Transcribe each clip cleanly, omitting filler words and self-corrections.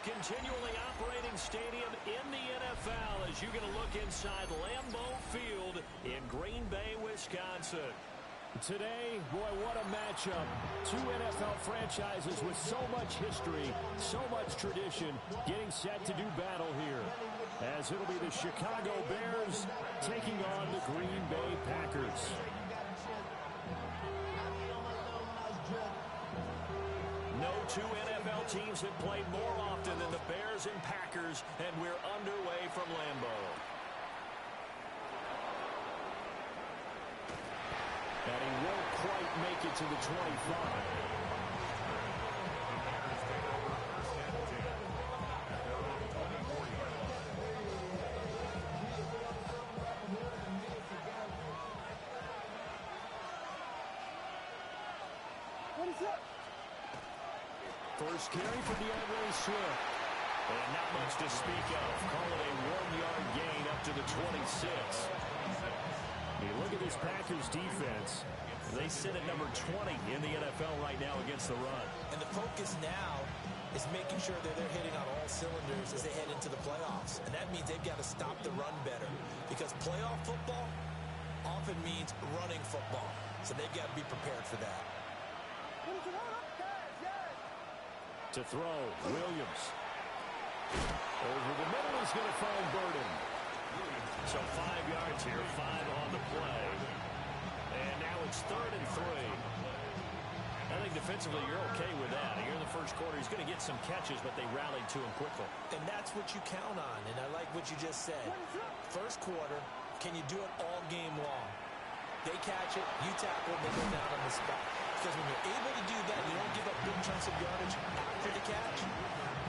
continually operating stadium in the NFL as you get a look inside Lambeau Field in Green Bay, Wisconsin. Today, boy, what a matchup. Two NFL franchises with so much history, so much tradition, getting set to do battle here. As it'll be the Chicago Bears taking on the Green Bay Packers. No two NFL teams have played more often than the Bears and Packers, and we're underway from Lambeau. And he won't quite make it to the 25. What is up? First carry for DeAndre Swift. And not much to speak of. Call it a 1-yard gain up to the 26. You look at this Packers defense. They sit at number 20 in the NFL right now against the run. And the focus now is making sure that they're hitting on all cylinders as they head into the playoffs. And that means they've got to stop the run better. Because playoff football often means running football. So they've got to be prepared for that. To throw, Williams. Over the middle, he's going to find Burden. So 5 yards here, 5 on the play. And now it's 3rd and 3. I think defensively you're okay with that. Here in the first quarter, he's going to get some catches, but they rallied to him quickly. And that's what you count on, and I like what you just said. First quarter, can you do it all game long? They catch it, you tackle, they go down on the spot. Because when you're able to do that, you don't give up big chunks of yardage after the catch.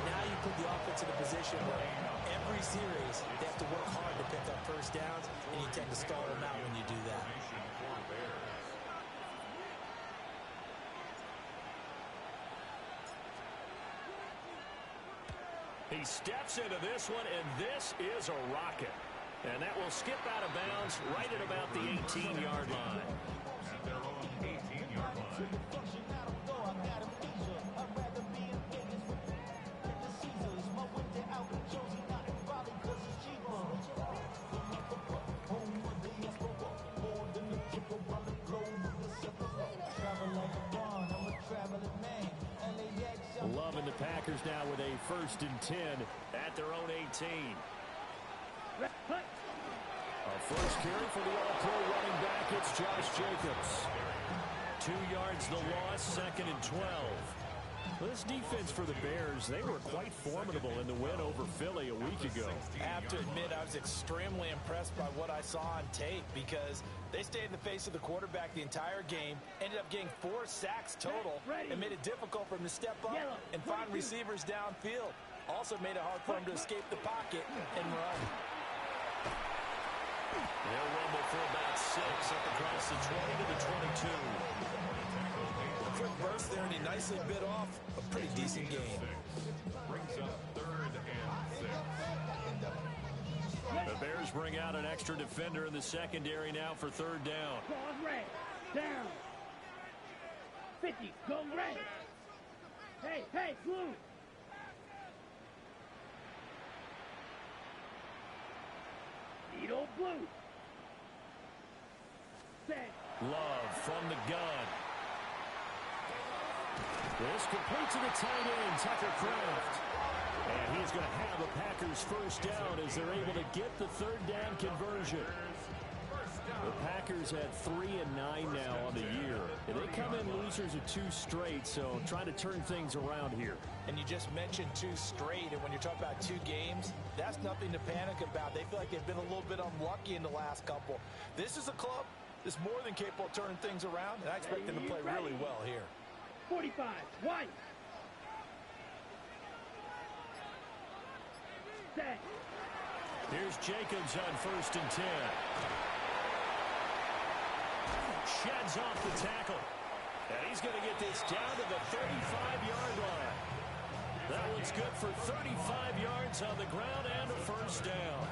Now you put the offense in a position where every series they have to work hard to pick up first downs, and you tend to stall them out when you do that. He steps into this one, and this is a rocket. And that will skip out of bounds right at about the 18-yard line. At their own 18-yard line. Loving the Packers now with a 1st and 10 at their own 18. A first carry for the all-pro running back. It's Josh Jacobs. 2 yards the loss, 2nd and 12. Well, this defense for the Bears, they were quite formidable in the win over Philly a week ago. I have to admit, I was extremely impressed by what I saw on tape because they stayed in the face of the quarterback the entire game, ended up getting 4 sacks total, and made it difficult for him to step up and find receivers downfield. Also made it hard for him to escape the pocket and run. They'll rumble for about 6 up across the 20 to the 22. Quick burst there, and he nicely bit off a pretty decent game. Brings up 3rd and 6. The Bears bring out an extra defender in the secondary now for 3rd down. Ball red. Down. 50. Go red. Hey, blue. Needle blue. Set. Love from the gun. This complete to the tight end, Tucker Kraft. And he's going to have a Packers 1st down as they're able to get the 3rd down conversion. The Packers had 3 and 9 now on the year. And they come in losers of 2 straight, so trying to turn things around here. And you just mentioned 2 straight, and when you're talking about 2 games, that's nothing to panic about. They feel like they've been a little bit unlucky in the last couple. This is a club that's more than capable of turning things around, and I expect them to play really well here. 45. White. Set. Here's Jacobs on 1st and 10. Sheds off the tackle. And he's going to get this down to the 35-yard line. That one's good for 35 yards on the ground and a 1st down.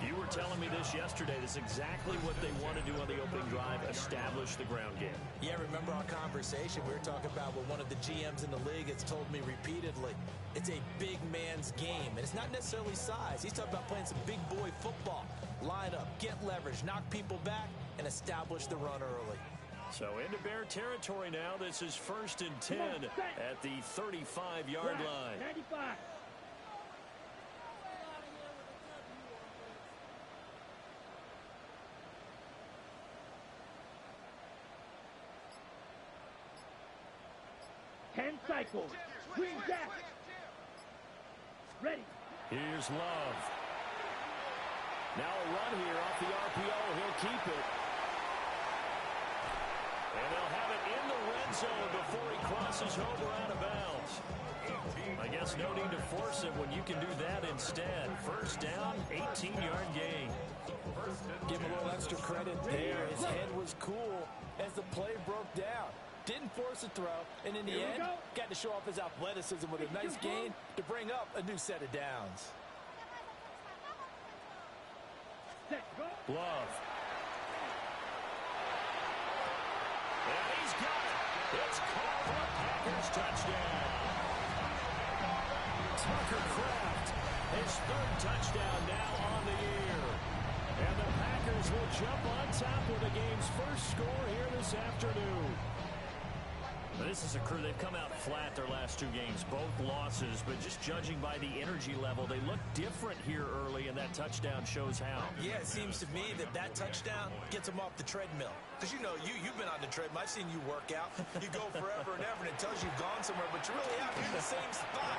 You were telling me this yesterday. This is exactly what they want to do on the opening drive, establish the ground game. Yeah, remember our conversation? We were talking about what one of the GMs in the league has told me repeatedly. It's a big man's game, and it's not necessarily size. He's talking about playing some big boy football. Line up, get leverage, knock people back, and establish the run early. So into Bear territory now. This is 1st and 10 at the 35-yard line. 95. Ten cycles. Green jack. Ready. Here's Love. Now a run here off the RPO. He'll keep it. And they'll have it in the red zone before he crosses over out of bounds. I guess no need to force it when you can do that instead. First down, 18-yard gain. Give him a little extra credit there. His head was cool as the play broke down. Didn't force a throw, and in the end, got to show off his athleticism with a nice gain to bring up a new set of downs. Love. And he's got it. It's called for a Packers touchdown. Tucker Kraft, his 3rd touchdown now on the year. And the Packers will jump on top with the game's first score here this afternoon. This is a crew. They've come out flat their last 2 games, both losses, but just judging by the energy level, they look different here early, and that touchdown shows how. Yeah, it seems to me that touchdown gets them off the treadmill. Because, you know, you've been on the treadmill. I've seen you work out. You go forever and ever, and it tells you you've gone somewhere, but you really have. You're in the same spot.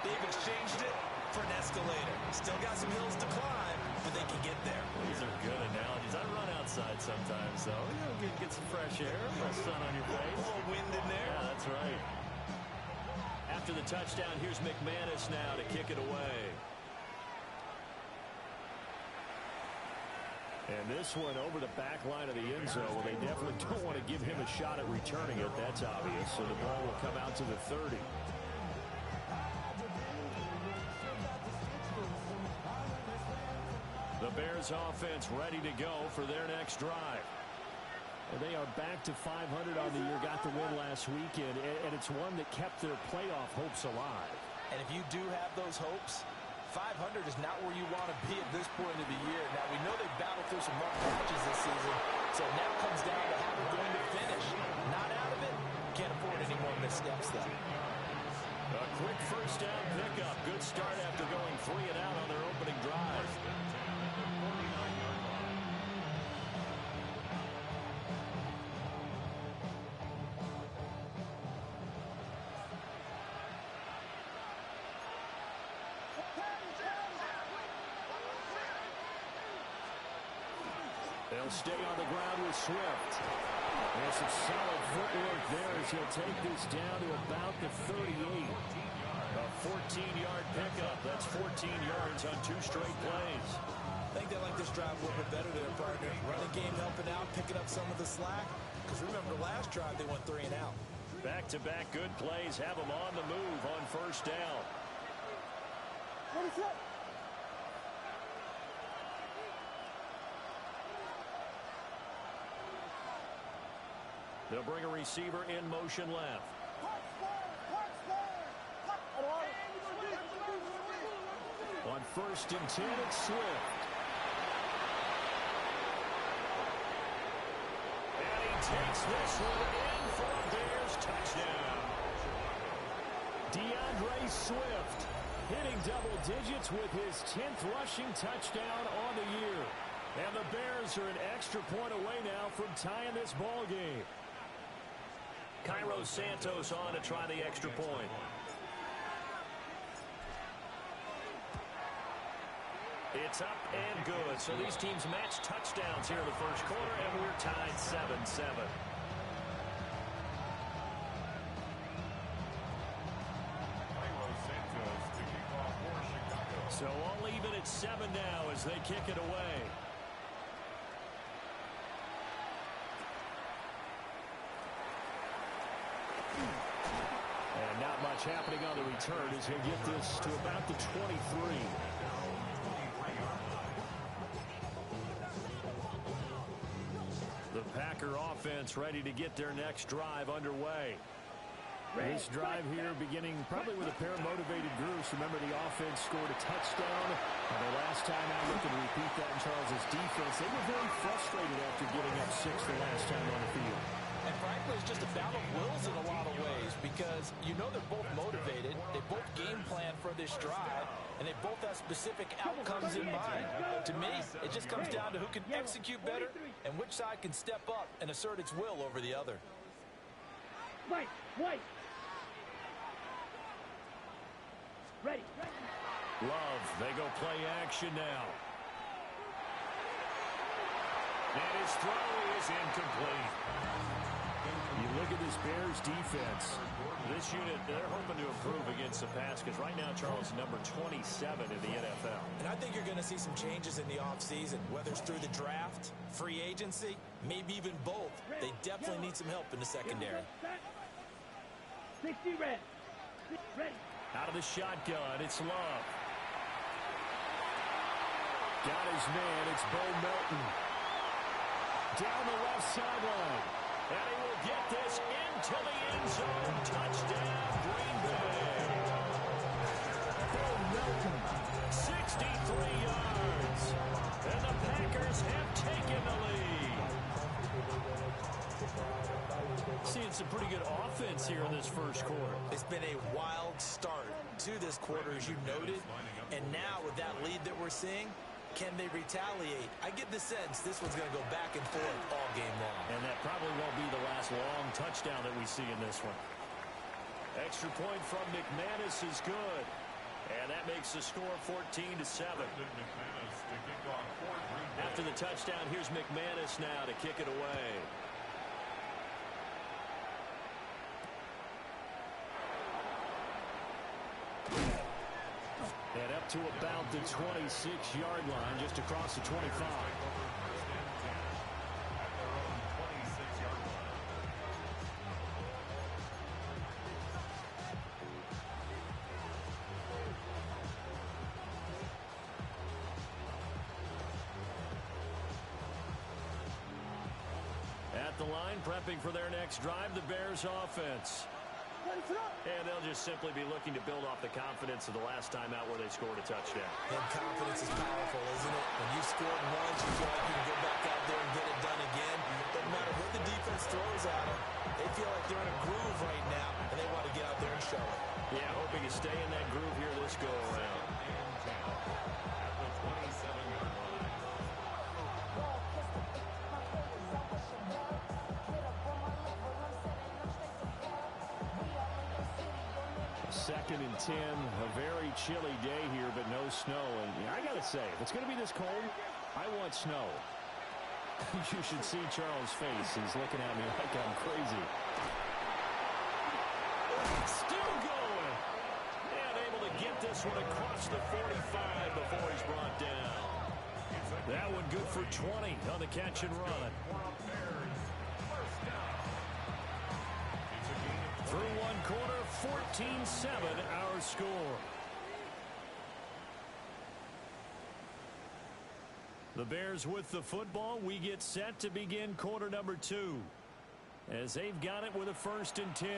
They've exchanged it for an escalator. Still got some hills to climb, but they can get there. These are good analogies. I run outside sometimes, though. You know, get some fresh air, a little sun on your face. A little wind in there. Yeah, that's right. After the touchdown, here's McManus now to kick it away. And this one over the back line of the end zone. Well, they definitely don't want to give him a shot at returning it. That's obvious. So the ball will come out to the 30. The Bears offense ready to go for their next drive. Well, they are back to 500 on the year, got the win last weekend, and it's one that kept their playoff hopes alive. And if you do have those hopes, 500 is not where you want to be at this point of the year. Now, we know they battled through some rough patches this season, so it now comes down to how we're going to finish. Not out of it, can't afford any more missteps, though. A quick first down pickup. Good start after going 3 and out on their opening drive. They'll stay on the ground with Swift. There's some solid footwork there as he'll take this down to about the 38. A 14-yard pickup. That's 14 yards on 2 straight plays. I think they like this drive a little bit better there, partner. Running game helping out, picking up some of the slack. Because remember, last drive they went 3 and out. Back-to-back good plays have them on the move on first down. What is that? They'll bring a receiver in motion left. On 1st and 10, it's Swift. And he takes this one in for a Bears touchdown. DeAndre Swift hitting double digits with his 10th rushing touchdown on the year. And the Bears are an extra point away now from tying this ball game. Cairo Santos on to try the extra point. It's up and good. So these teams match touchdowns here in the first quarter, and we're tied 7-7. So all even at 7 now as they kick it away. And not much happening on the return as he'll get this to about the 23. offense ready to get their next drive underway. This drive here beginning probably with a pair of motivated groups. Remember, the offense scored a touchdown. And the last time out, looking to repeat that in Charles' defense. They were very frustrated after giving up 6 the last time on the field. And frankly, it's just a battle of wills in a lot of ways because you know they're both motivated. They both game plan for this drive, and they both have specific outcomes in mind. To me, it just comes down to who can execute better and which side can step up and assert its will over the other. White. Ready. Love, they go play action now. And his throw is incomplete. You look at this Bears defense. This unit, they're hoping to improve against the pass because right now, Charles, number 27 in the NFL. And I think you're going to see some changes in the offseason, whether it's through the draft, free agency, maybe even both. They definitely need some help in the secondary. 60 red. Ready. Out of the shotgun, it's Love. Got his man, it's Bo Melton. Down the left sideline. And he will get this into the end zone. Touchdown, Green Bay. Bo Melton, 63 yards. And the Packers have taken the lead. Seeing some pretty good offense here in this first quarter. It's been a wild start to this quarter, as you noted. And now with that lead that we're seeing, can they retaliate? I get the sense this one's going to go back and forth all game long. And that probably won't be the last long touchdown that we see in this one. Extra point from McManus is good. And that makes the score 14-7. After the touchdown, here's McManus now to kick it away. And up to about the 26-yard line, just across the 25. At the line, prepping for their next drive, the Bears offense. And they'll just simply be looking to build off the confidence of the last time out where they scored a touchdown. And confidence is powerful, isn't it? When you scored once, you feel like you can go back out there and get it done again. Doesn't matter what the defense throws at them. They feel like they're in a groove right now, and they want to get out there and show it. Yeah, hoping to stay in that groove here this go-around. Second and 10, a very chilly day here, but no snow. And I got to say, if it's going to be this cold, I want snow. You should see Charles' face. He's looking at me like I'm crazy. Still going. And able to get this one across the 45 before he's brought down. That one good for 20 on the catch and run. Through one quarter, 14-7 our score. The Bears with the football. We get set to begin quarter number 2 as they've got it with a 1st and 10.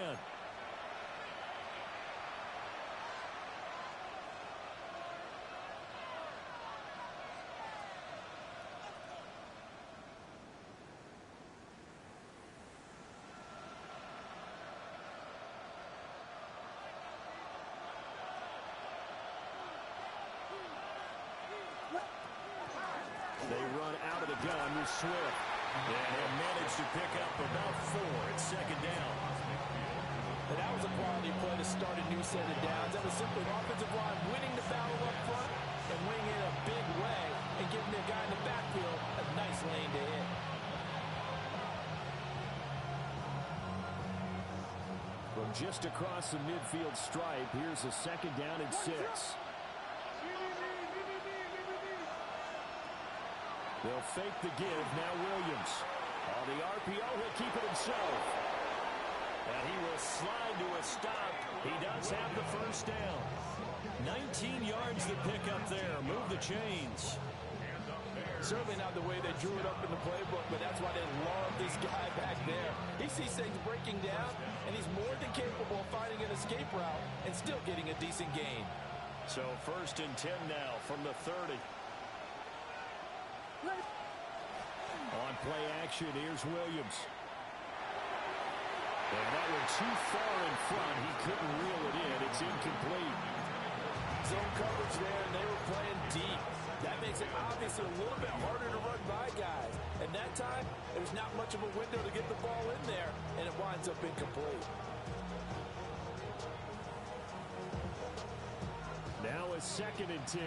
They run out of the gun with Swift. And he'll manage to pick up about 4 at 2nd down. And that was a quality play to start a new set of downs. That was simply an offensive line winning the battle up front and winning it a big way and giving their guy in the backfield a nice lane to hit. From just across the midfield stripe, here's a 2nd down and 6. They'll fake the give. Now Williams. On the RPO, he'll keep it himself. And he will slide to a stop. He does have the 1st down. 19 yards to pick up there. Move the chains. Certainly not the way they drew it up in the playbook, but that's why they love this guy back there. He sees things breaking down, and he's more than capable of finding an escape route and still getting a decent gain. So 1st and 10 now from the 30. On play action, here's Williams. And that one too far in front. He couldn't reel it in. It's incomplete. Zone coverage there, and they were playing deep. That makes it obviously a little bit harder to run by guys. And that time, there's not much of a window to get the ball in there, and it winds up incomplete. Now a 2nd and 10.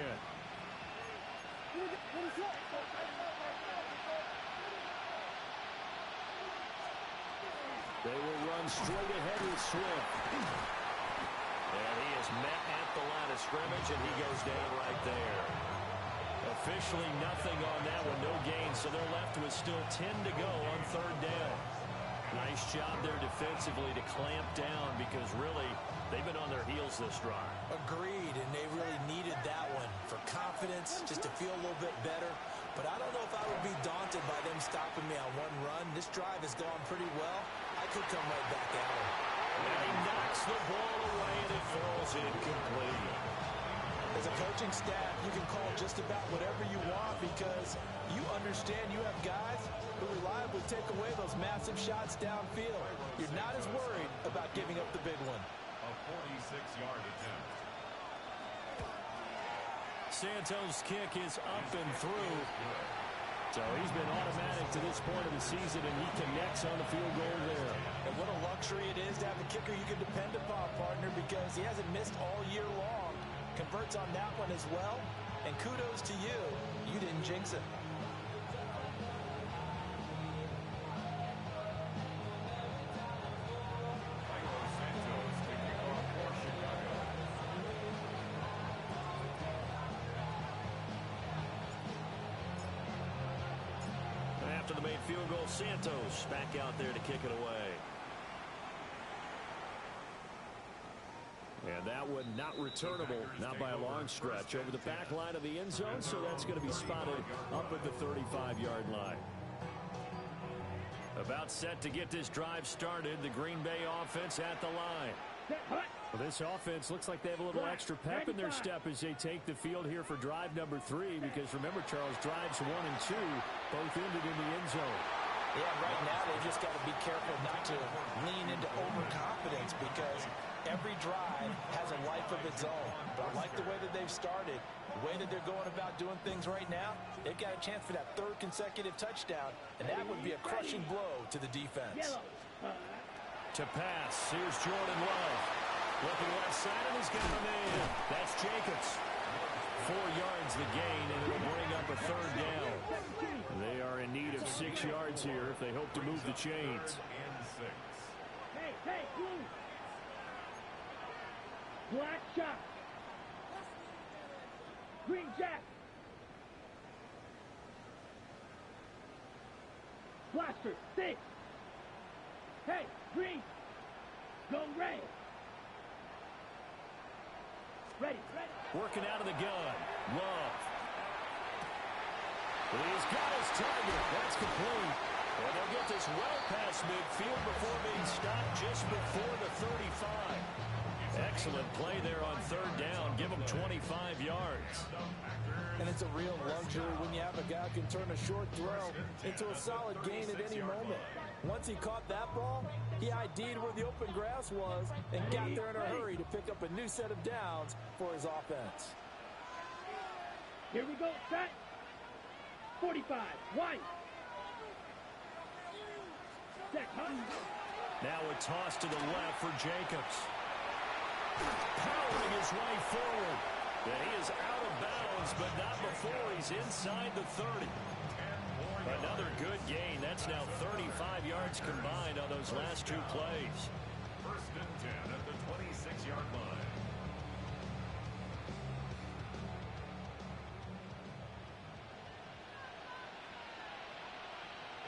They will run straight ahead with Swift. And he is met at the line of scrimmage, and he goes down right there. Officially nothing on that one, no gain, so they're left with still 10 to go on 3rd down. Nice job there defensively to clamp down because really they've been on their heels this drive. Agreed, and they really needed that one for confidence, just to feel a little bit better. But I don't know if I would be daunted by them stopping me on one run. This drive has gone pretty well. I could come right back at him. And he knocks the ball away, and it falls incomplete. As a coaching staff, you can call just about whatever you want because you understand you have guys who reliably take away those massive shots downfield. You're not as worried about giving up the big one. A 46-yard attempt. Santos' kick is up and through. So he's been automatic to this point of the season, and he connects on the field goal there. And what a luxury it is to have a kicker you can depend upon, partner, because he hasn't missed all year long. Converts on that one as well. And kudos to you. You didn't jinx it. After the made field goal, Santos back out there to kick it away. And that one not returnable, not by a long stretch, over the back line of the end zone, so that's going to be spotted up at the 35-yard line. About set to get this drive started, the Green Bay offense at the line. Well, this offense looks like they have a little extra pep in their step as they take the field here for drive number 3, because remember, Charles, drives 1 and 2 both ended in the end zone. Yeah, right now they've just got to be careful not to lean into overconfidence because every drive has a life of its own. But I like the way that they've started, the way that they're going about doing things right now. They've got a chance for that 3rd consecutive touchdown, and that would be a crushing blow to the defense. To pass, here's Jordan Love. Looking left side, and he's got a man. That's Jacobs. 4 yards the gain, and it'll bring up a 3rd down. They are in need of 6 yards here if they hope to move the chains. Hey, blue. Black shot. Green jack. Blaster, 6. Hey, green. Go red. Ready. Working out of the gun. Love. He's got his target. That's complete. And they'll get this well past midfield before being stopped just before the 35. Excellent play there on 3rd down. Give them 25 yards. And it's a real luxury when you have a guy who can turn a short throw into a solid gain at any moment. Once he caught that ball, he ID'd where the open grass was and got there in a hurry to pick up a new set of downs for his offense. Here we go, set. 45, white. Set, Now a toss to the left for Jacobs. Powering his way forward. And he is out of bounds, but not before he's inside the 30. Another good gain. That's now 35 yards combined on those last 2 plays. 1st and 10 at the 26-yard line.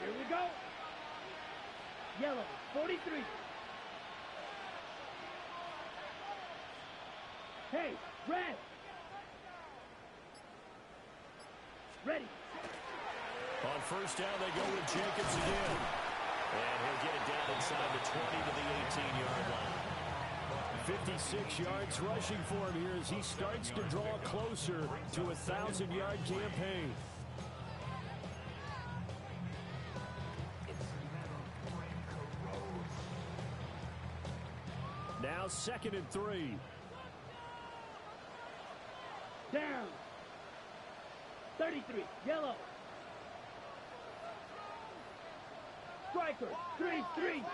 Here we go. Yellow, 43. Hey, red. Ready. first down, they go with Jacobs again. And he'll get it down inside the 20 to the 18-yard line. 56 yards rushing for him here as he starts to draw closer to a 1,000-yard campaign. Now 2nd and 3. Down. 33. Yellow. Striker. 3-3.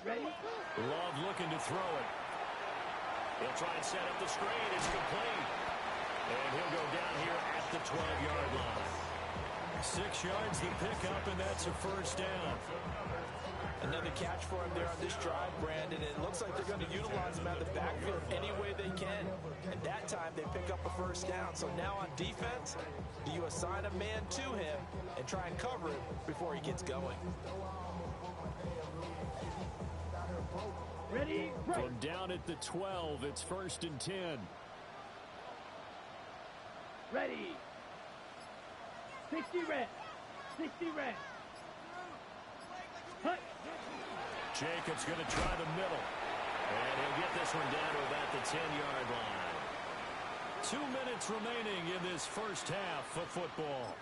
Ready? Love looking to throw it. He'll try and set up the screen. It's complete. And he'll go down here at the 12-yard line. 6 yards the pickup, and that's a first down. Another catch for him there on this drive, Brandon. It looks like they're going to utilize him out of the backfield any way they can. And that time, they pick up a first down. So now on defense, do you assign a man to him and try and cover it before he gets going? Ready? Right. From down at the 12, it's 1st and 10. Ready. 60 red. 60 red. Hut. Jacobs going to try the middle. And he'll get this one down to about the 10-yard line. 2 minutes remaining in this first half of football.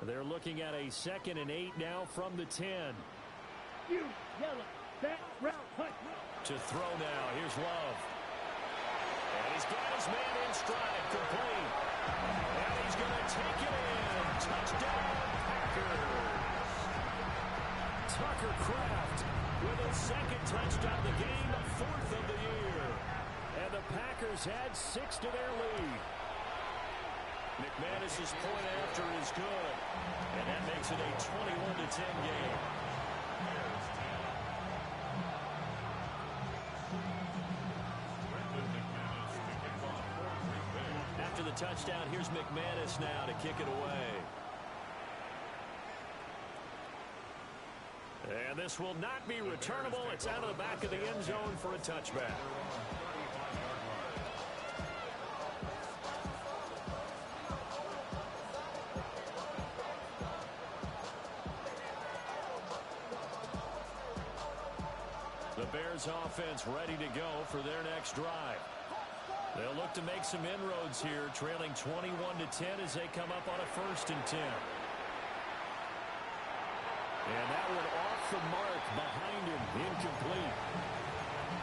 They're looking at a 2nd and 8 now from the 10. You. Yellow. Back. Right. Hut. To throw now. Here's Love. And he's got his man in stride, complete. And he's going to take it in. Touchdown, Packers. Tucker Kraft with his 2nd touchdown of the game, 4th of the year. And the Packers add 6 to their lead. McManus's point after is good. And that makes it a 21-10 game. After the touchdown, here's McManus now to kick it away. And this will not be returnable. It's out of the back of the end zone for a touchback. The Bears offense ready to go for their next drive. They'll look to make some inroads here, trailing 21-10 as they come up on a 1st and 10. And that one off the mark behind him, incomplete.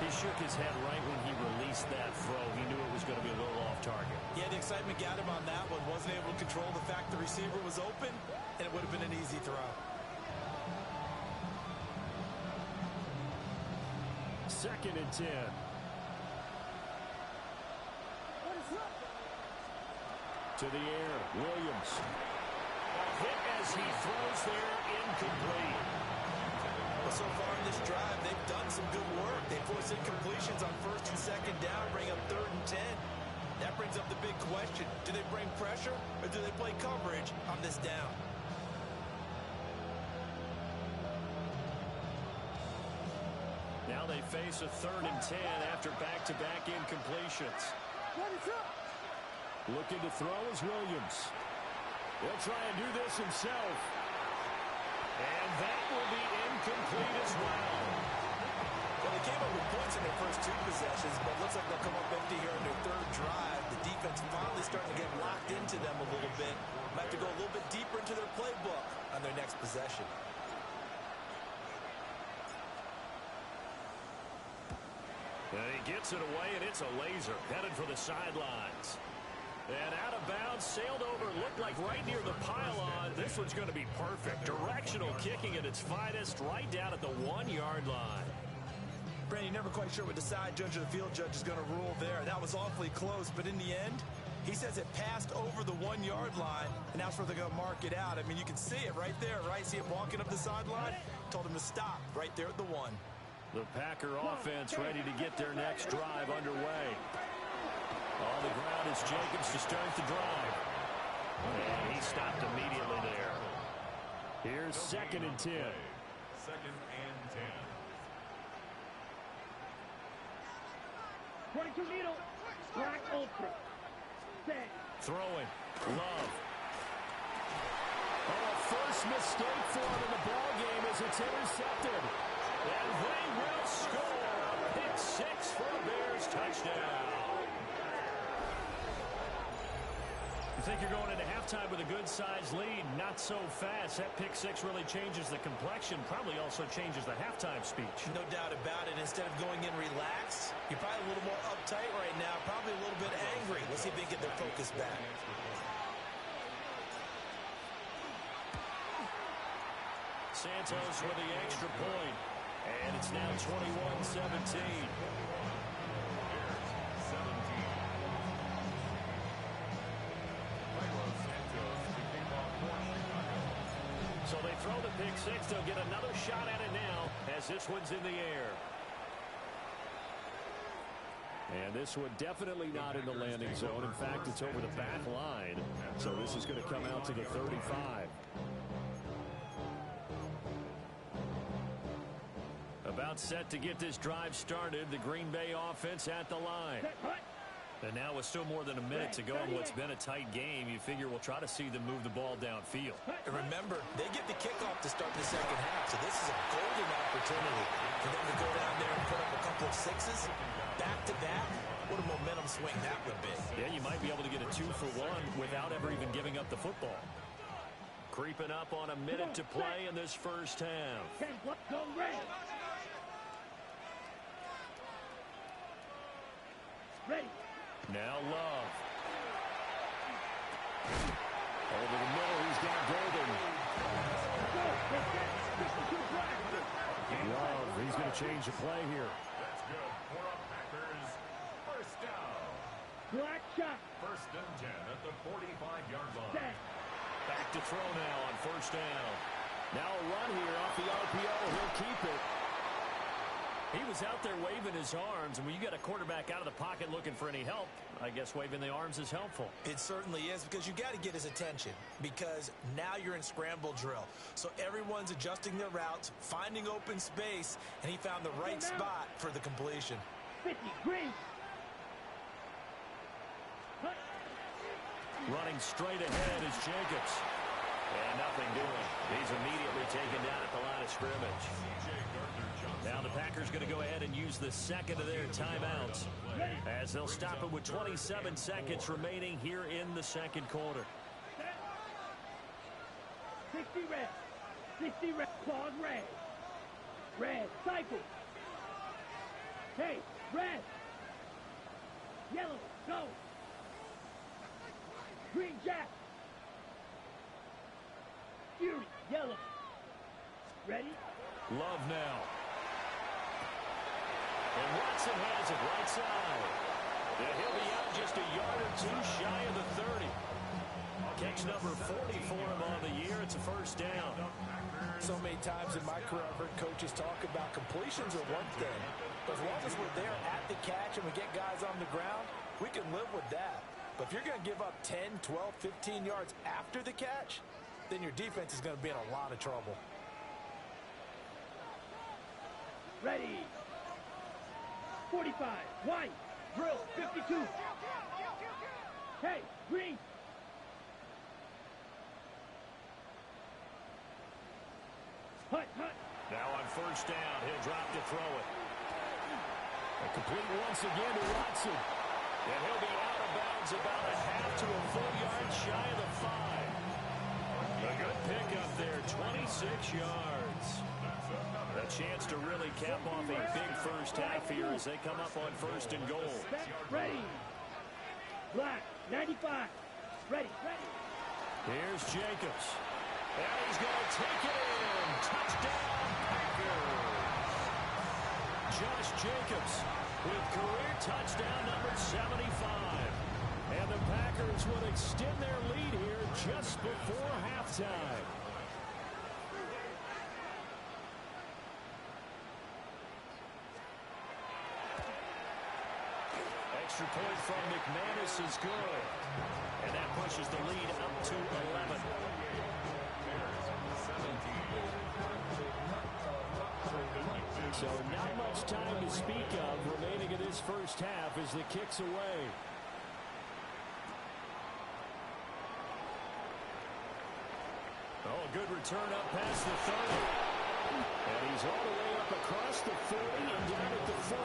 He shook his head right when he released that throw. He knew it was going to be a little off target. Yeah, the excitement got him on that one. Wasn't able to control the fact the receiver was open, and it would have been an easy throw. 2nd and 10. To the air, Williams. Hit as he throws there, incomplete. Well, so far in this drive, they've done some good work. They force incompletions on 1st and 2nd down, bring up 3rd and 10. That brings up the big question. Do they bring pressure, or do they play coverage on this down? Now they face a 3rd and 10 after back-to-back incompletions. Looking to throw is Williams. He'll try and do this himself. And that will be incomplete as well. Well, they came up with points in their first 2 possessions, but it looks like they'll come up empty here in their 3rd drive. The defense finally starting to get locked into them a little bit. Might have to go a little bit deeper into their playbook on their next possession. And he gets it away, and it's a laser. Headed for the sidelines. And out of bounds, sailed over, looked like right near the pylon. This one's going to be perfect. Directional kicking at its finest, right down at the 1-yard line. Brandon, you're never quite sure what the side judge or the field judge is going to rule there. That was awfully close, but in the end, he says it passed over the 1-yard line, and that's where they're going to mark it out. I mean, you can see it right there, right? See it walking up the sideline? Told him to stop right there at the 1. The Packer offense ready to get their next drive underway. On the ground is Jacobs to start the drive. And he stopped immediately there. Here's 2nd and 10. 2nd and 10. 22 needle. Black ultra. Set. Throwing. Love. Oh, a first mistake for him in the ball game as it's intercepted. And they will score. Pick 6 for a Bears touchdown. You think you're going into halftime with a good-sized lead? Not so fast. That pick 6 really changes the complexion. Probably also changes the halftime speech. No doubt about it. Instead of going in relaxed, you're probably a little more uptight right now. Probably a little bit angry. Let's see if they get their focus back. Santos with the extra point. And it's now 21-17. So they throw the pick 6. They'll get another shot at it now as this one's in the air. And this one definitely not in the landing zone. In fact, it's over the back line. So this is going to come out to the 35. About set to get this drive started. The Green Bay offense at the line. And now with still more than a minute to go in what's been a tight game, you figure we'll try to see them move the ball downfield. And remember, they get the kickoff to start the second half, so this is a golden opportunity for them to go down there and put up a couple of 6s. Back-to-back, what a momentum swing that would be. Yeah, you might be able to get a 2-for-1 without ever even giving up the football. Creeping up on a minute to play in this first half. Go red. Ready. Now Love. Over the middle, he's got Golden. Love, he's going to change the play here. That's good for a Packers first down. Black shot. 1st and 10 at the 45-yard line. Set. Back to throw now on first down. Now a run here off the RPO. He'll keep it. He was out there waving his arms, and when you get a quarterback out of the pocket looking for any help, I guess waving the arms is helpful. It certainly is, because you got to get his attention, because now you're in scramble drill. So everyone's adjusting their routes, finding open space, and he found the right spot for the completion. 50 green. Running straight ahead is Jacobs. And nothing doing. He's immediately taken down at the line of scrimmage. Now the Packers going to go ahead and use the second of their timeouts as they'll stop it with 27 seconds remaining here in the second quarter. 60 red. 60 red. Claws red. Red. Cycle. Hey, red. Yellow. Go. Green jack. Fury. Yellow. Ready? Love now. And Watson has it right side. And he'll be out just a yard or two shy of the 30. Catch number 40 for him on the year. It's a first down. So many times in my career, I've heard coaches talk about completions are one thing. But as long as we're there at the catch and we get guys on the ground, we can live with that. But if you're going to give up 10, 12, 15 yards after the catch, then your defense is going to be in a lot of trouble. Ready. 45. White. Drill. 52. Hey, green. Hut, hut. Now on first down, he'll drop to throw it. A complete once again to Watson. And he'll be out of bounds about a half to a full yard shy of the 5. A good pickup there, 26 yards. A chance to really cap off a big first half here as they come up on first and goal. Ready. Black. 95. Ready, ready. Here's Jacobs. And he's going to take it in. Touchdown, Packers. Josh Jacobs with career touchdown number 75. And the Packers will extend their lead here just before halftime. Extra point from McManus is good. And that pushes the lead up to 11. So not much time to speak of remaining in this first half as the kick's away. Oh, good return up past the 30. And he's all the way up across the 40 and down at the 42.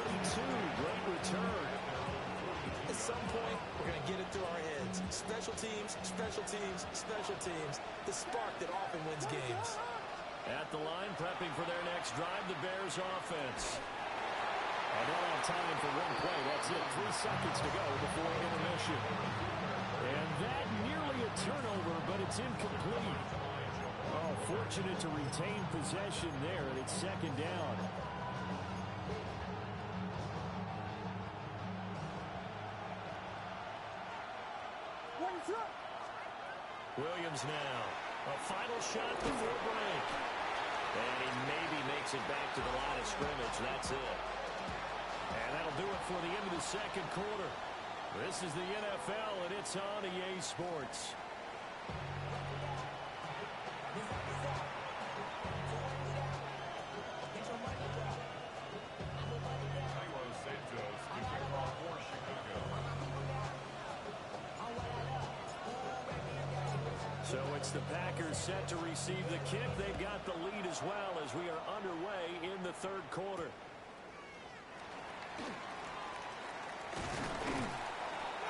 Great return. At some point, we're going to get it through our heads. Special teams, special teams, special teams. The spark that often wins games. At the line, prepping for their next drive, the Bears offense. And they'll have time for one play. That's it. 3 seconds to go before intermission. And that nearly a turnover, but it's incomplete. Oh, fortunate to retain possession there, and it's second down. Williams now. A final shot before break. And he maybe makes it back to the line of scrimmage. That's it. And that'll do it for the end of the second quarter. This is the NFL, and it's on EA Sports. So it's the Packers set to receive the kick. They've got the lead as well as we are underway in the third quarter.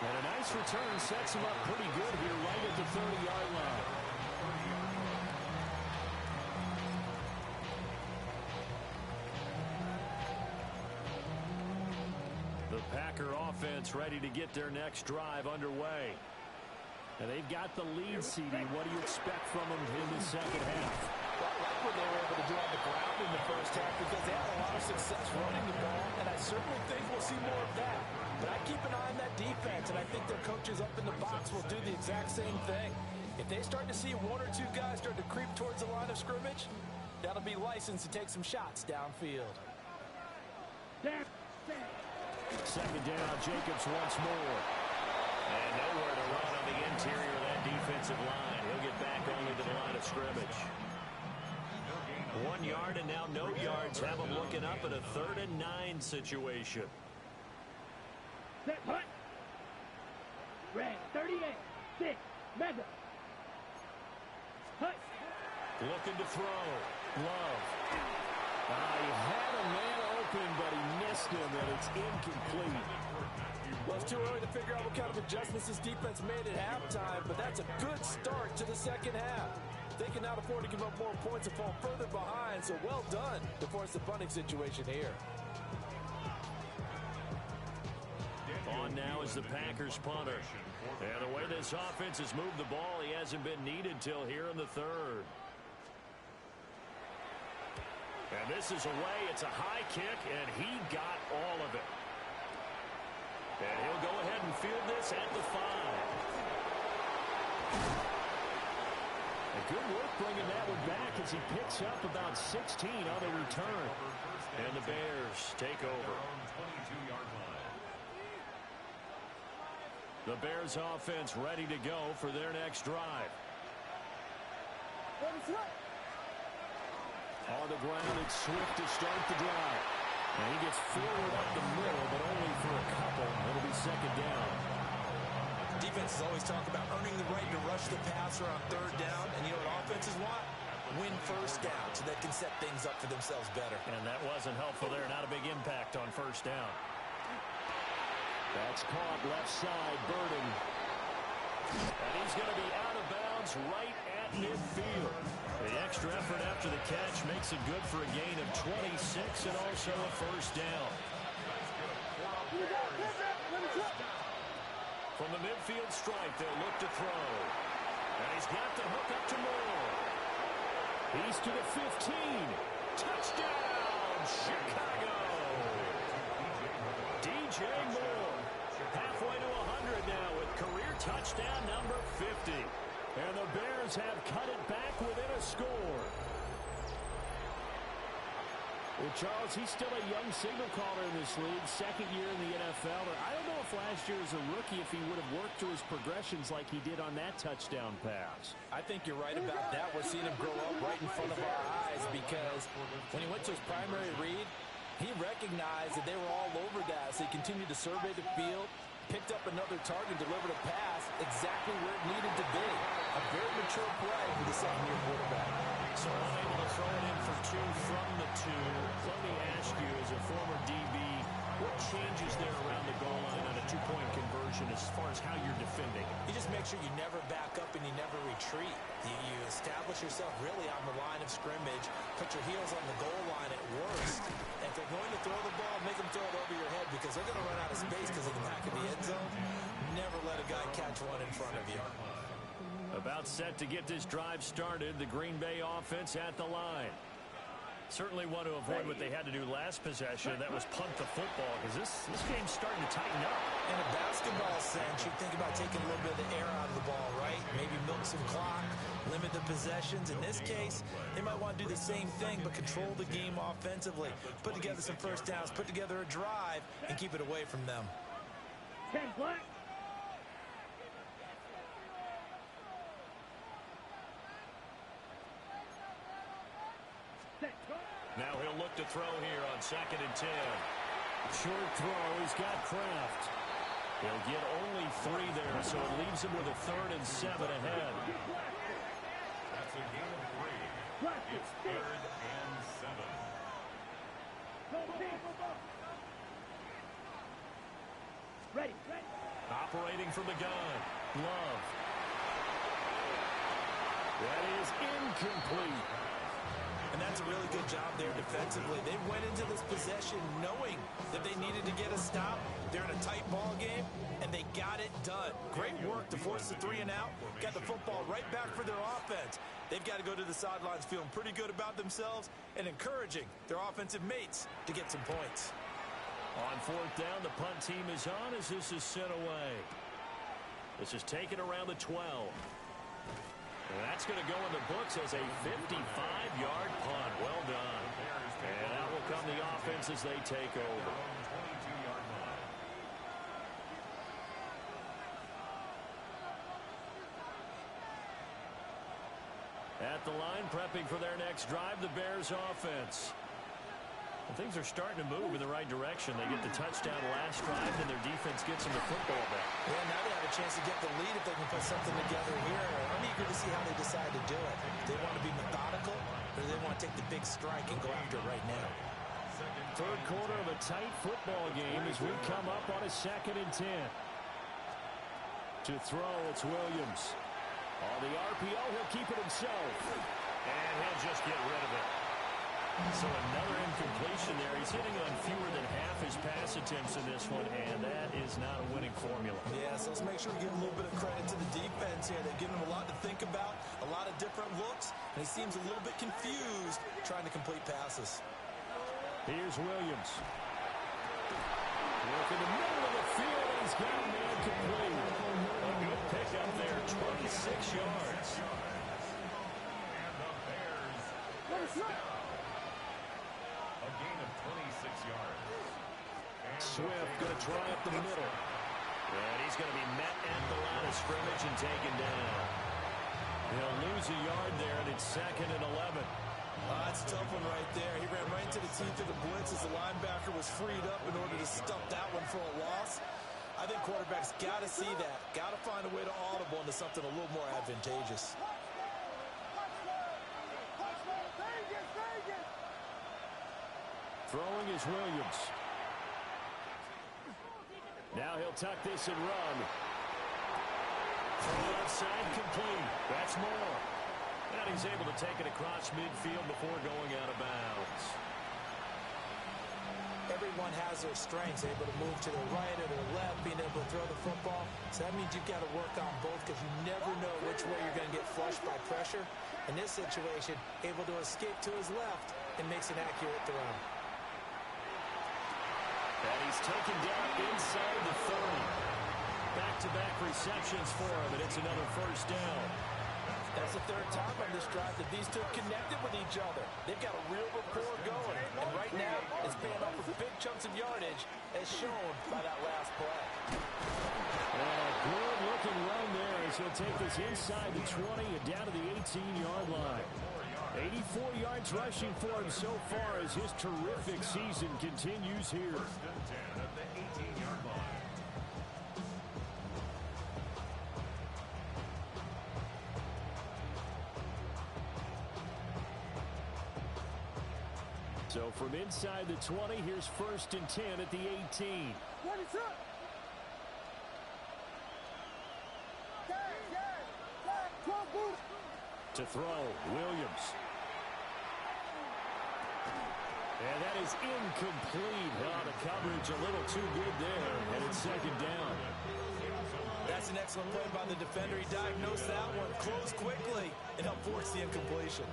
And a nice return sets him up pretty good here right at the 30-yard line. The Packer offense ready to get their next drive underway. And they've got the lead, CD. What do you expect from them in the second half? Well, I like what they were able to do on the ground in the first half because they had a lot of success running the ball, and I certainly think we'll see more of that. But I keep an eye on that defense, and I think their coaches up in the box will do the exact same thing. If they start to see 1 or 2 guys start to creep towards the line of scrimmage, that'll be licensed to take some shots downfield. Second down, Jacobs once more. And nowhere to run on the interior of that defensive line. He'll get back only to the line of scrimmage. 1 yard and now no yards. Have him looking up at a 3rd and 9 situation. Set punt. Red 38. 6. Mega. Punt. Looking to throw. Love. He had a man open, but he missed him, and it's incomplete. Well, it's too early to figure out what kind of adjustments this defense made at halftime, but that's a good start to the second half. They can now afford to give up more points and fall further behind, so well done to force the punting situation here. On now is the Packers punter. And the way this offense has moved the ball, he hasn't been needed till here in the third. And this is away. It's a high kick, and he got all of it. And he'll go ahead and field this at the 5. And good work bringing that one back as he picks up about 16 on the return. And the Bears take over. The Bears offense ready to go for their next drive. On the ground, it's Swift to start the drive. And he gets forward up the middle, but only for a couple. It'll be second down. Defenses always talk about earning the right to rush the passer on 3rd down. And you know what offenses want? Win first down so they can set things up for themselves better. And that wasn't helpful there. Not a big impact on first down. That's caught left side, Burden. And he's going to be out of bounds right at midfield. The extra effort after the catch makes it good for a gain of 26 and also a first down. From the midfield stripe, they'll look to throw. And he's got the hook up to Moore. He's to the 15. Touchdown, Chicago. DJ Moore. Halfway to 100 now with career touchdown number 50. And the Bears have cut it back within a score. Well, Charles, he's still a young signal caller in this league, 2nd year in the NFL. I don't know if last year as a rookie, if he would have worked through his progressions like he did on that touchdown pass. I think you're right about that. We're seeing him grow up right in front of our eyes because when he went to his primary read, He recognized that they were all over that, so he continued to survey the field, picked up another target, delivered a pass exactly where it needed to be. A very mature play for the second-year quarterback. So unable to throw it in for two from the two. Let me ask you, as a former DB, what changes there around the goal line on a two-point conversion as far as how you're defending? You just make sure you never back up and you never retreat. You establish yourself really on the line of scrimmage, put your heels on the goal line at worst. And if they're going to throw the ball, make them throw it over your head because they're going to run out of space because of the back of the end zone. Never let a guy catch one in front of you. About set to get this drive started, the Green Bay offense at the line. Certainly want to avoid what they had to do last possession. That was punt the football because this game's starting to tighten up. In a basketball sense, you think about taking a little bit of the air out of the ball, right? Maybe milk some clock, limit the possessions. In this case, they might want to do the same thing but control the game offensively. Put together some first downs, put together a drive, and keep it away from them. 10 black. Now he'll look to throw here on 2nd and 10. Short throw. He's got Kraft. He'll get only 3 there, so it leaves him with a 3rd and 7 ahead. That's a gain of 3. It's 3rd and 7. Ready. Operating from the gun. Love. That is incomplete. And that's a really good job there defensively. They went into this possession knowing that they needed to get a stop. They're in a tight ball game, and they got it done. Great work to force the 3 and out. Got the football right back for their offense. They've got to go to the sidelines feeling pretty good about themselves and encouraging their offensive mates to get some points. On 4th down, the punt team is on as this is sent away. This is taken around the 12. And that's going to go in the books as a 55-yard punt. Well done. And out will come the offense as they take over. At the line, prepping for their next drive, the Bears offense. And things are starting to move in the right direction. They get the touchdown last drive, and their defense gets them the football back. Yeah, now they have a chance to get the lead if they can put something together here. I'm eager to see how they decide to do it. Do they want to be methodical, or do they want to take the big strike and go after it right now? 3rd quarter of a tight football game as we come up on a 2nd and 10. To throw, it's Williams. On the RPO, he'll keep it himself. And he'll just get rid of it. So another incompletion there. He's hitting on fewer than half his pass attempts in this one, and that is not a winning formula. Yeah, so let's make sure we give a little bit of credit to the defense here. They've given him a lot to think about, a lot of different looks, and he seems a little bit confused trying to complete passes. Here's Williams. Work in the middle of the field, and he's got a man complete. A good pickup there, 26 yards. And the Bears are a gain of 26 yards. Swift going to try up the middle. And he's going to be met at the line of scrimmage and taken down. He'll lose a yard there, and it's 2nd and 11. That's a tough one right there. He ran right into the teeth of the blitz as the linebacker was freed up in order to stuff that one for a loss. I think quarterbacks got to see that. Got to find a way to audible into something a little more advantageous. Throwing is Williams. Now he'll tuck this and run. Throw outside, complete. That's more. And he's able to take it across midfield before going out of bounds. Everyone has their strengths, able to move to the right or their left, being able to throw the football. So that means you've got to work on both because you never know which way you're going to get flushed by pressure. In this situation, able to escape to his left and makes an accurate throw. And he's taken down inside the 30. Back-to-back receptions for him, and it's another first down. That's the 3rd time on this drive that these two connected with each other. They've got a real rapport going. And right now, it's paying off with big chunks of yardage, as shown by that last play. And a good-looking run there as he'll take this inside the 20 and down to the 18-yard line. 84 yards rushing for him so far as his terrific season continues here. First and 10 at the 18-yard line. So from inside the 20, here's first and 10 at the 18. What is up? To throw, Williams. And that is incomplete. Oh, the coverage a little too good there, and it's second down. That's an excellent play by the defender. He diagnosed that one, closed quickly, and helped force the incompletion.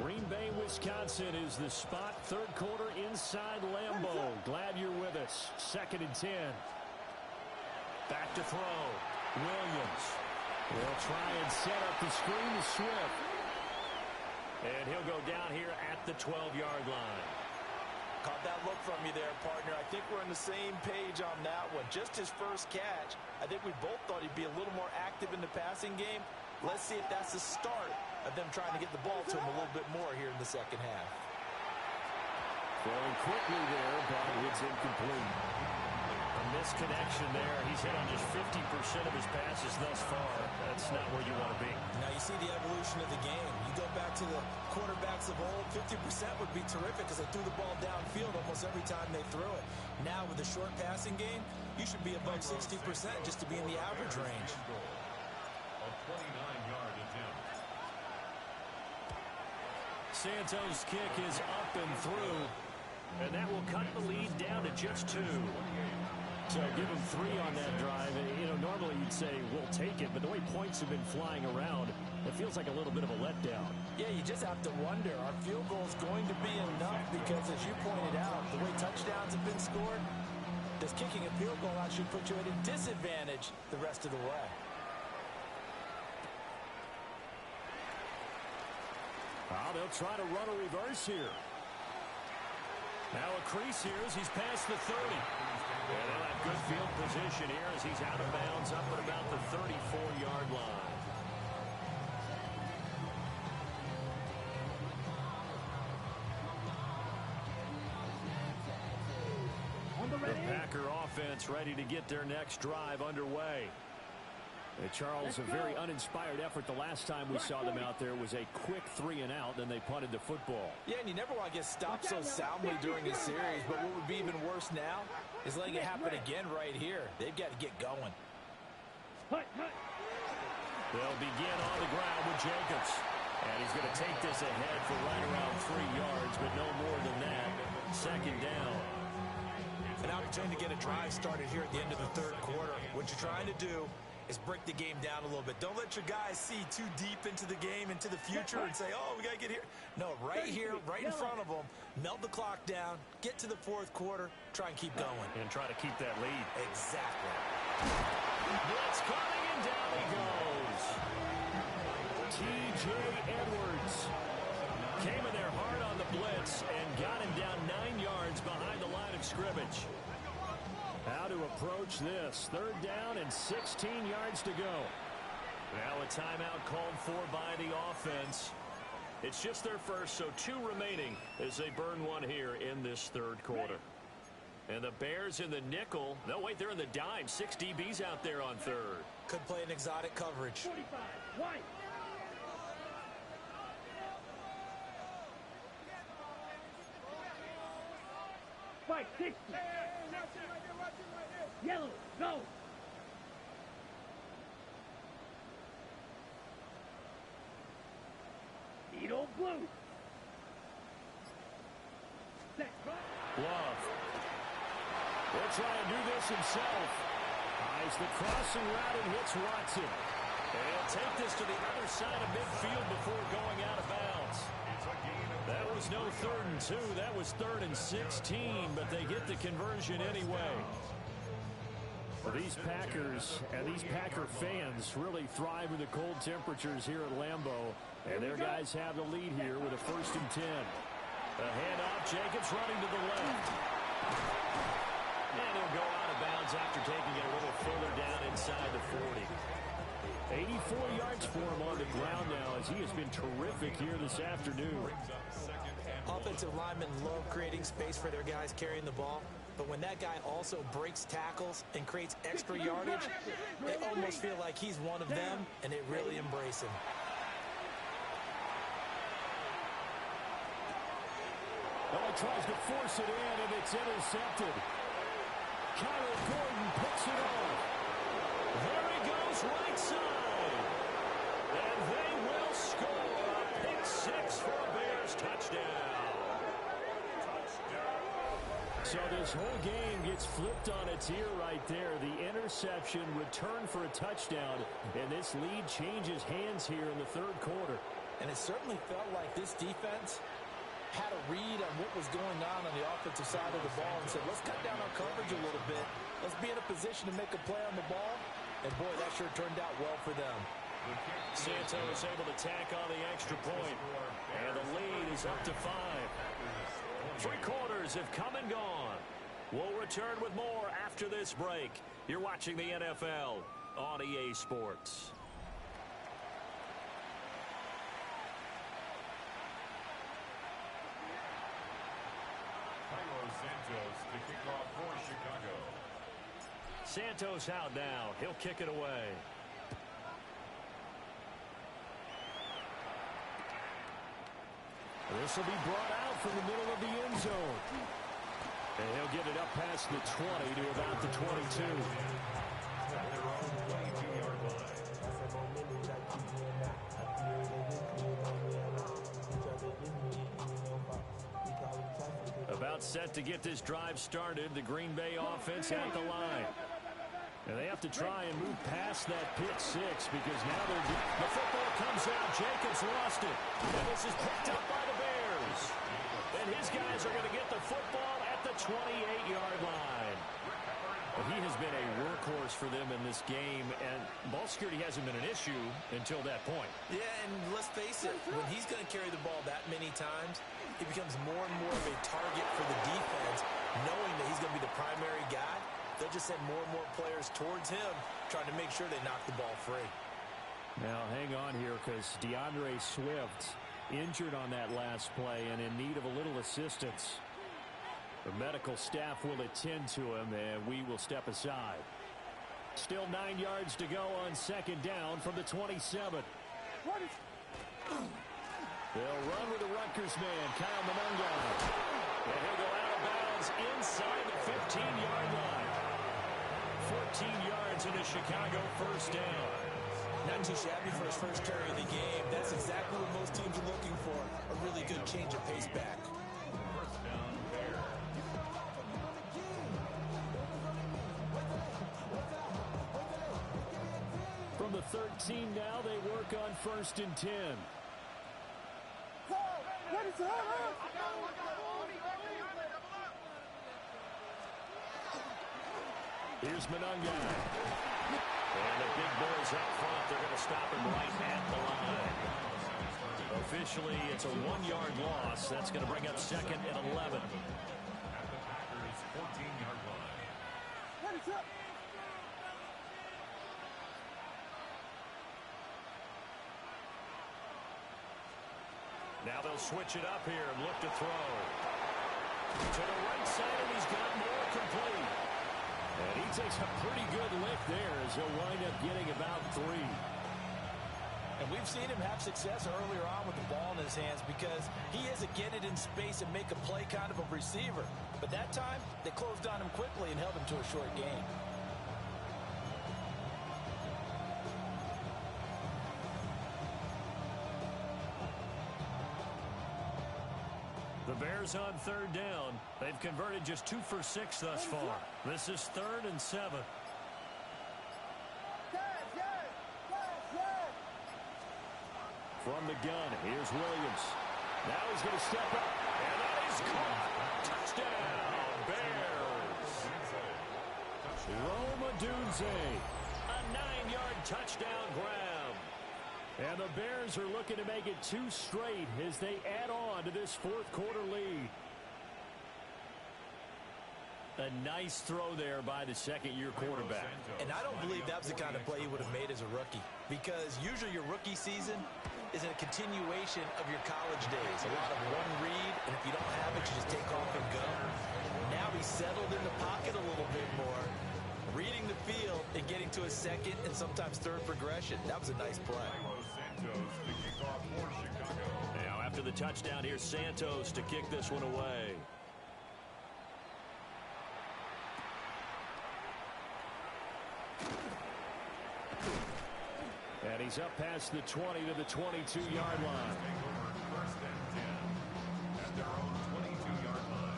Green Bay, Wisconsin is the spot. Third quarter inside Lambeau. Glad you're with us. Second and 10. Back to throw. Williams. Will try and set up the screen to Swift. And he'll go down here at the 12-yard line. Caught that look from you there, partner. I think we're on the same page on that one. Just his first catch. I think we both thought he'd be a little more active in the passing game. Let's see if that's the start of them trying to get the ball to him a little bit more here in the second half. Throwing quickly there, but it's incomplete. A misconnection there. He's hit on just 50% of his passes thus far. That's not where you want to be. Now you see the evolution of the game. You go back to the quarterbacks of old, 50% would be terrific because they threw the ball downfield almost every time they threw it. Now with the short passing game, you should be above 60% just to be in the average range. A 29-yard attempt. Santos' kick is up and through, and that will cut the lead down to just 2. So give him 3 on that drive. And, you know, normally you'd say we'll take it, but the way points have been flying around, it feels like a little bit of a letdown. Yeah, you just have to wonder, our field goal is going to be enough because, as you pointed out, the way touchdowns have been scored, does kicking a field goal actually put you at a disadvantage the rest of the way? They'll try to run a reverse here. Now a crease here as he's past the 30. And they'll have good field position here as he's out of bounds up at about the 34-yard line. The Packer offense ready to get their next drive underway. Charles, a very uninspired effort the last time we saw them out there was a quick 3-and-out, then they punted the football. Yeah, and you never want to get stopped so soundly during a series, but what would be even worse now is letting it happen again right here. They've got to get going. They'll begin on the ground with Jacobs. And he's going to take this ahead for right around 3 yards, but no more than that. Second down. An opportunity to get a drive started here at the end of the third quarter. What you're trying to do is break the game down a little bit. Don't let your guys see too deep into the game, into the future, and say, oh, we got to get here. No, right here, right in front of them, melt the clock down, get to the fourth quarter, try and keep going. And try to keep that lead. Exactly. Blitz coming, and down he goes. T.J. Edwards came in there hard on the blitz and got him down 9 yards behind the line of scrimmage. How to approach this. Third down and 16 yards to go. Now a timeout called for by the offense. It's just their first, so 2 remaining as they burn one here in this third quarter. And the Bears in the nickel. No, wait, they're in the dime. 6 DBs out there on third. Could play an exotic coverage. 45, white. Fight 60. Yellow, go. Edo blue. Set, right. Love. Will try and do this himself. Eyes the crossing route and hits Watson. And he'll take this to the other side of midfield before going out of bounds. That was no 3rd and 2. That was 3rd and 16, but they get the conversion anyway. Well, these Packers and these Packer fans really thrive in the cold temperatures here at Lambeau. And their guys have the lead here with a 1st and 10. A handoff, Jacobs running to the left. And he'll go out of bounds after taking it a little further down inside the 40. 84 yards for him on the ground now as he has been terrific here this afternoon. Offensive linemen love creating space for their guys carrying the ball, but when that guy also breaks tackles and creates extra yardage, they almost feel like he's one of them, and they really embrace him. Oh, he tries to force it in, and it's intercepted. Kyler Gordon picks it off. There he goes right side. And they will score a pick six for a Bears touchdown. So this whole game gets flipped on its ear right there. The interception, return for a touchdown, and this lead changes hands here in the third quarter. And it certainly felt like this defense had a read on what was going on the offensive side of the ball and said, let's cut down our coverage a little bit. Let's be in a position to make a play on the ball. And, boy, that sure turned out well for them. Santos able to tack on the extra point. And the lead is up to 5. 3 quarters have come and gone. We'll return with more after this break. You're watching the NFL on EA Sports. Santos to kick off for Chicago. Santos out now. He'll kick it away. This will be brought out from the middle of the end zone. And he'll get it up past the 20 to about the 22. At their own 22-yard line. About set to get this drive started. The Green Bay offense at the line. And they have to try and move past that pick six because now the football comes out. Jacobs lost it. And this is picked up by the Bears. And his guys are going to get the football at the 28-yard line. Well, he has been a workhorse for them in this game, and ball security hasn't been an issue until that point. Yeah, and let's face it, when he's going to carry the ball that many times, he becomes more and more of a target for the defense, knowing that he's going to be the primary guy. They'll just send more and more players towards him, trying to make sure they knock the ball free. Now, hang on here because DeAndre Swift injured on that last play and in need of a little assistance. The medical staff will attend to him, and we will step aside. Still 9 yards to go on second down from the 27. They'll run with the Rutgers man, Kyle Monunga. And he'll go out of bounds inside the 15-yard line. 14 yards in a Chicago first down. Not too shabby for his first carry of the game. That's exactly what most teams are looking for. A really good change of pace back. First down there. From the 13 now, they work on 1st and 10. Here's Monunga. And the big boys up front, they're going to stop him right at the line. Officially, it's a 1-yard loss. That's going to bring up 2nd and 11. At the Packers' 14-yard line. Now they'll switch it up here and look to throw. To the right side, and he's got more complete. And he takes a pretty good lift there as he'll wind up getting about 3. And we've seen him have success earlier on with the ball in his hands because he is a get it in space and make a play kind of a receiver. But that time, they closed on him quickly and held him to a short gain. The Bears on 3rd down. They've converted just 2 for 6 thus far. This is 3rd and 7. From the gun, here's Williams. Now he's going to step up. And that is caught. Touchdown, Bears. Rome Odunze. A 9-yard touchdown grab. And the Bears are looking to make it 2 straight as they add on to this 4th quarter lead. A nice throw there by the second-year quarterback. And I don't believe that was the kind of play he would have made as a rookie, because usually your rookie season is a continuation of your college days. A lot of one read, and if you don't have it, you just take off and go. Now he's settled in the pocket a little bit more, reading the field and getting to a second and sometimes third progression. That was a nice play. Now after the touchdown, here's Santos to kick this one away. And he's up past the 20 to the 22-yard line. First and 10 at their own 22-yard line.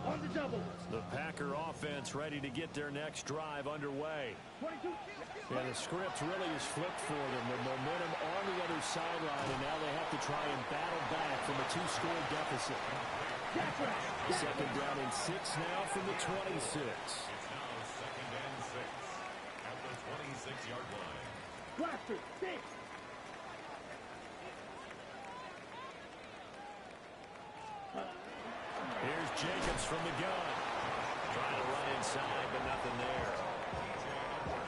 On the double. The Packer offense ready to get their next drive underway. 22. And the script really is flipped for them. The momentum on the other sideline, and now they have to try and battle back from a 2-score deficit. Second down and 6 now from the 26. It's now second and 6 at the 26-yard line. Blaster, 6. Here's Jacobs from the gun. Trying to run inside, but nothing there.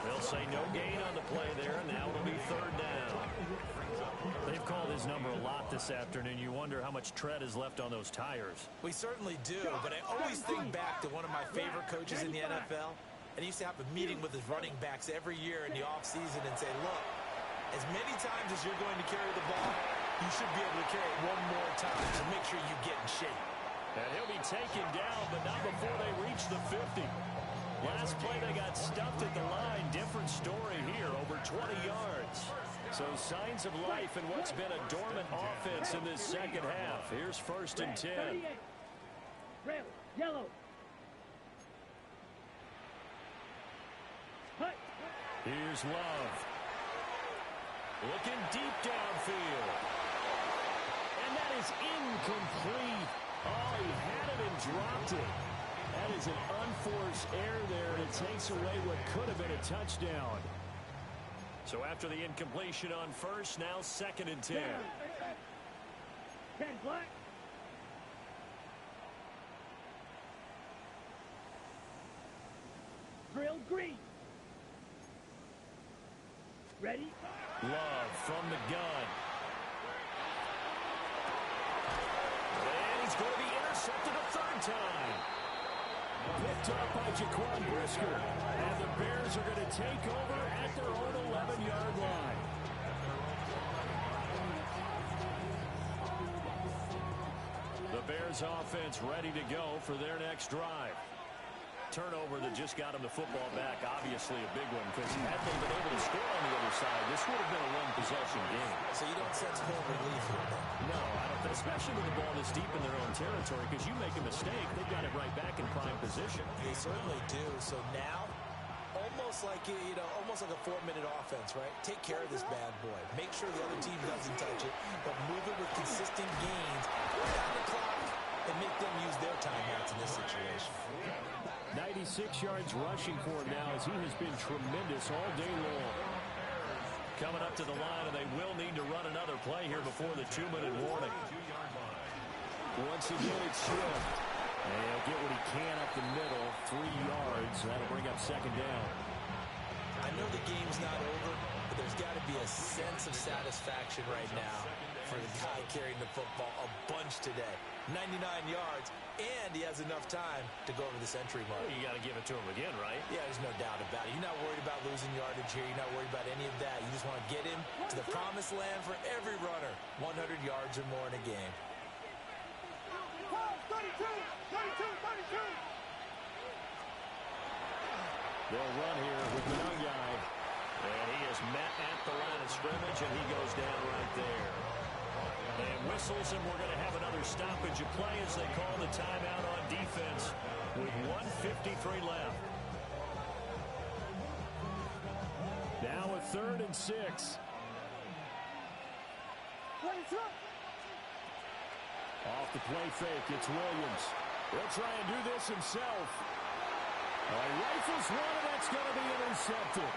They'll say no gain on the play there, and now it'll be third down. They've called his number a lot this afternoon. You wonder how much tread is left on those tires. We certainly do, but I always think back to one of my favorite coaches in the NFL, and he used to have a meeting with his running backs every year in the offseason and say, look, as many times as you're going to carry the ball, you should be able to carry it one more time, so make sure you get in shape. And he'll be taken down, but not before they reach the 50. Last play, they got stuffed at the line. Different story here, over 20 yards. So signs of life in what's been a dormant offense in this second half. Here's first and 10. Red, yellow. Hut. Here's Love. Looking deep downfield. And that is incomplete. Oh, he had it and dropped it. That is an unforced error there, and it takes away what could have been a touchdown. So after the incompletion on first, now second and 10. 10 black. Drill green. Ready? Love from the gun. And he's going to be intercepted a third time. Picked up by Jaquan Brisker. And the Bears are going to take over at their own 11-yard line. The Bears offense ready to go for their next drive. Turnover that just got him the football back, obviously a big one, because had they been able to score on the other side, this would have been a one-possession game. So you don't sense more relief here, then? No, I don't, especially with the ball this deep in their own territory, because you make a mistake, they've got it right back in prime position. They certainly do. So now, almost like almost like a 4-minute offense, right? Take care of this bad boy. Make sure the other team doesn't touch it, but move it with consistent gains, put down the clock, and make them use their timeouts in this situation. 96 yards rushing for him now, as he has been tremendous all day long. Coming up to the line, and they will need to run another play here before the 2-minute warning. Once again, it's Swift. And he'll get what he can up the middle, 3 yards. That'll bring up second down. I know the game's not over, but there's got to be a sense of satisfaction right now for the guy carrying the football a bunch today. 99 yards, and he has enough time to go over the century mark. Well, you got to give it to him again, right? Yeah, there's no doubt about it. You're not worried about losing yardage here. You're not worried about any of that. You just want to get him to the promised land for every runner. 100 yards or more in a game. 32, 32, 32. They'll run here with the young guy. And he is met at the line of scrimmage, and he goes down right there. And whistles, and we're going to have another stoppage of play as they call the timeout on defense with 1:53 left. Now a 3rd and 6. Off the play fake, it's Williams. He'll try and do this himself. Rifles one, and that's going to be intercepted.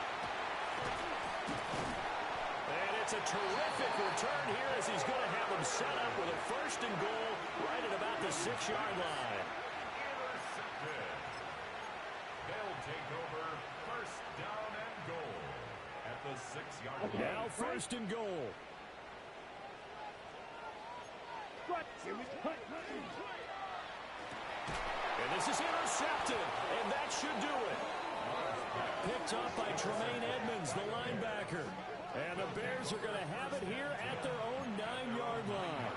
And gets a terrific return here as he's going to have him set up with a 1st and goal right at about the 6-yard line. Intercepted. They'll take over 1st down and goal at the 6-yard line. Now 1st and goal. And this is intercepted, and that should do it. Picked up by Tremaine Edmonds, the linebacker. And the Bears are going to have it here at their own 9-yard line.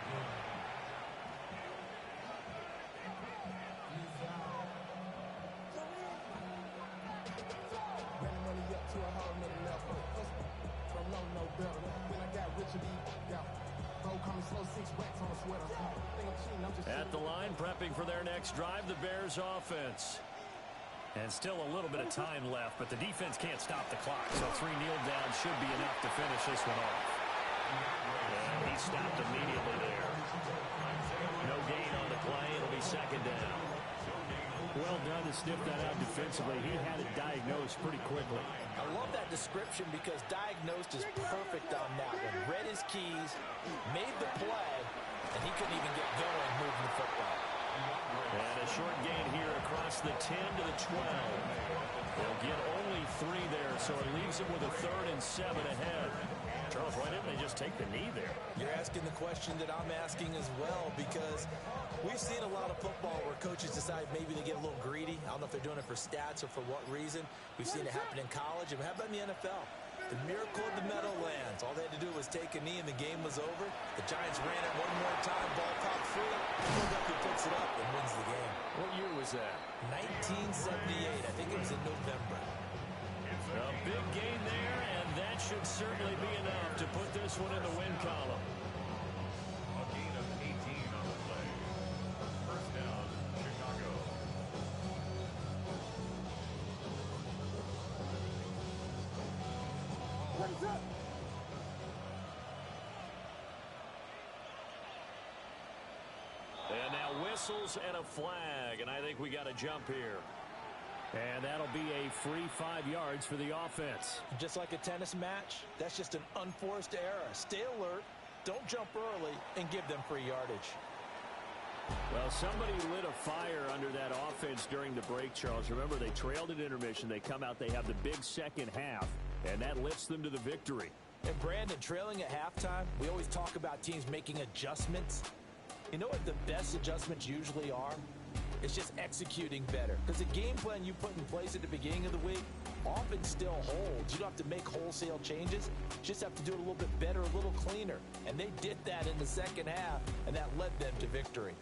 At the line, prepping for their next drive, the Bears offense. And still a little bit of time left, but the defense can't stop the clock, so 3 kneel downs should be enough to finish this one off. And he stopped immediately there. No gain on the play. It'll be 2nd down. Well done to sniff that out defensively. He had it diagnosed pretty quickly. I love that description because diagnosed is perfect on that one. Read his keys, made the play, and he couldn't even get going moving the football. And a short gain here across the 10 to the 12. They'll get only 3 there, so it leaves them with a 3rd and 7 ahead. Charles, why didn't they just take the knee there? You're asking the question that I'm asking as well, because we've seen a lot of football where coaches decide maybe they get a little greedy. I don't know if they're doing it for stats or for what reason. We've seen it happen in college. And how about in the NFL? The miracle of the Meadowlands. All they had to do was take a knee and the game was over. The Giants ran it one more time. Ball caught free. Philadelphia picks it up and wins the game. What year was that? 1978. I think it was in November. A big gain there, and that should certainly be enough to put this one in the win column. A gain of 18 on the play. 1st down, Chicago. What is up? And now whistles and a flag, and I think we got a jump here. And that'll be a free 5 yards for the offense. Just like a tennis match, that's just an unforced error. Stay alert, don't jump early, and give them free yardage. Well, somebody lit a fire under that offense during the break, Charles. Remember, they trailed at intermission. They come out, they have the big 2nd half, and that lifts them to the victory. And Brandon, trailing at halftime, we always talk about teams making adjustments. You know what the best adjustments usually are? It's just executing better. Because the game plan you put in place at the beginning of the week often still holds. You don't have to make wholesale changes. You just have to do it a little bit better, a little cleaner. And they did that in the 2nd half, and that led them to victory.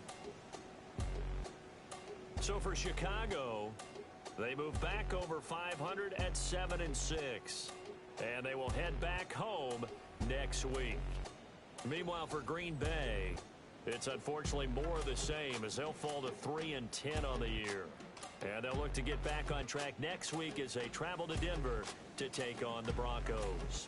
So for Chicago, they move back over 500 at 7-6. And they will head back home next week. Meanwhile, for Green Bay, it's unfortunately more of the same as they'll fall to 3-10 on the year. And they'll look to get back on track next week as they travel to Denver to take on the Broncos.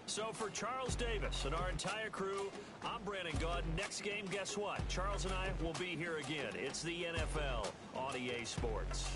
So for Charles Davis and our entire crew, I'm Brandon Gaudin. Next game, guess what? Charles and I will be here again. It's the NFL on EA Sports.